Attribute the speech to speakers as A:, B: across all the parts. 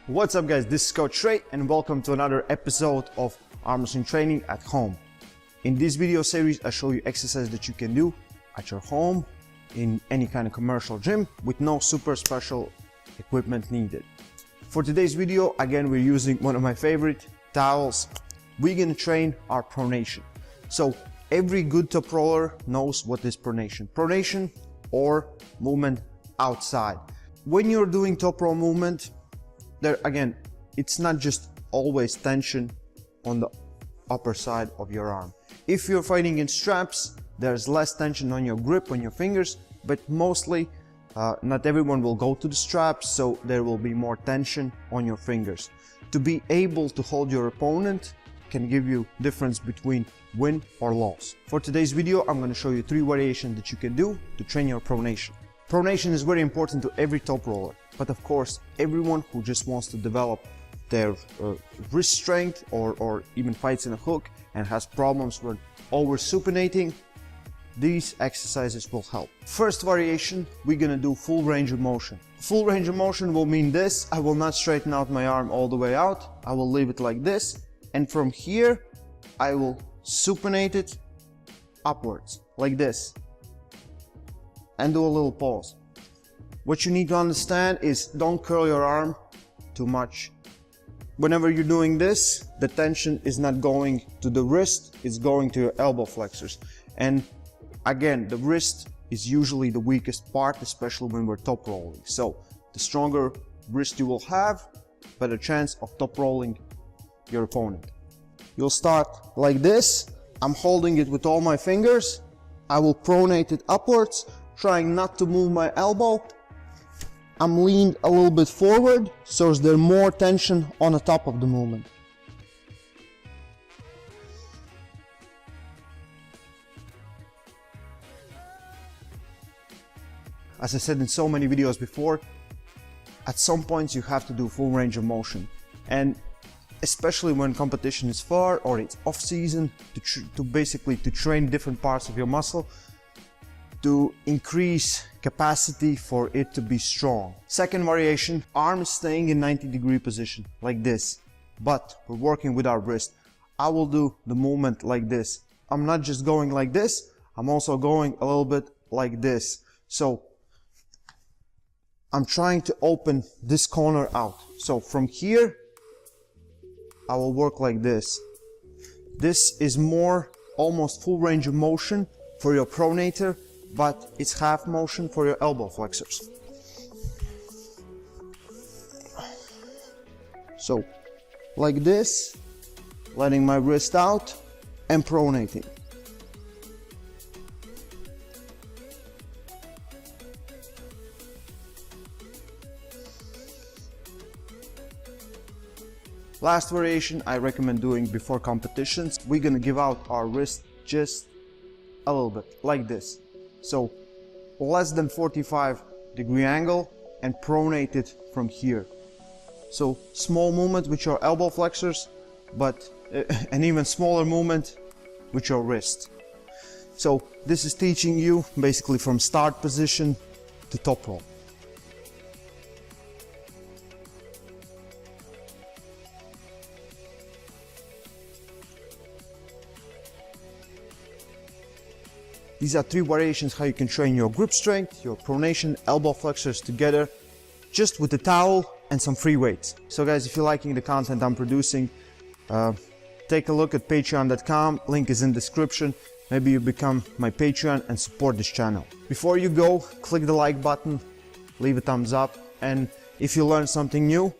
A: What's up guys, this is Coach Trey and welcome to another episode of arm wrestling training at home. In this video series I show you exercises that you can do at your home in any kind of commercial gym with no super special equipment needed. For today's video, again, we're using one of my favorite towels. We're gonna train our pronation. So every good top roller knows what is pronation. Pronation or movement outside. When you're doing top roll movement, there again, it's not just always tension on the upper side of your arm. If you're fighting in straps, there's less tension on your grip, on your fingers, but mostly not everyone will go to the straps, so there will be more tension on your fingers. To be able to hold your opponent can give you difference between win or loss. For today's video, I'm going to show you 3 variations that you can do to train your pronation. Pronation is very important to every top roller, but of course everyone who just wants to develop their wrist strength or even fights in a hook and has problems with over supinating, these exercises will help. First variation, we're gonna do full range of motion. Full range of motion will mean this: I will not straighten out my arm all the way out, I will leave it like this, and from here I will supinate it upwards like this and do a little pause. What you need to understand is don't curl your arm too much. Whenever you're doing this, the tension is not going to the wrist, it's going to your elbow flexors. And again, the wrist is usually the weakest part, especially when we're top rolling. So the stronger wrist you will have, better chance of top rolling your opponent. You'll start like this. I'm holding it with all my fingers. I will pronate it upwards, trying not to move my elbow. I'm leaned a little bit forward, so there's more tension on the top of the movement. As I said in so many videos before, at some points you have to do full range of motion. And especially when competition is far or it's off season, to basically train different parts of your muscle, to increase capacity for it to be strong. Second variation, arm is staying in 90-degree position like this, but we're working with our wrist. I will do the movement like this. I'm not just going like this, I'm also going a little bit like this. So I'm trying to open this corner out. So from here I will work like this. This is more almost full range of motion for your pronator, but it's half motion for your elbow flexors. So like this, letting my wrist out and pronating. Last variation I recommend doing before competitions. We're gonna give out our wrist just a little bit like this. So less than 45-degree angle and pronate it from here. So small movement with your elbow flexors, but an even smaller movement with your wrist. So this is teaching you basically from start position to top roll. These are 3 variations how you can train your grip strength, your pronation, elbow flexors together, just with the towel and some free weights. So guys, if you're liking the content I'm producing, take a look at patreon.com, link is in description. Maybe you become my Patreon and support this channel. Before you go, click the like button, leave a thumbs up, and if you learned something new,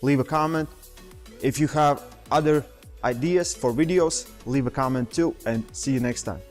A: leave a comment. If you have other ideas for videos, leave a comment too, and see you next time.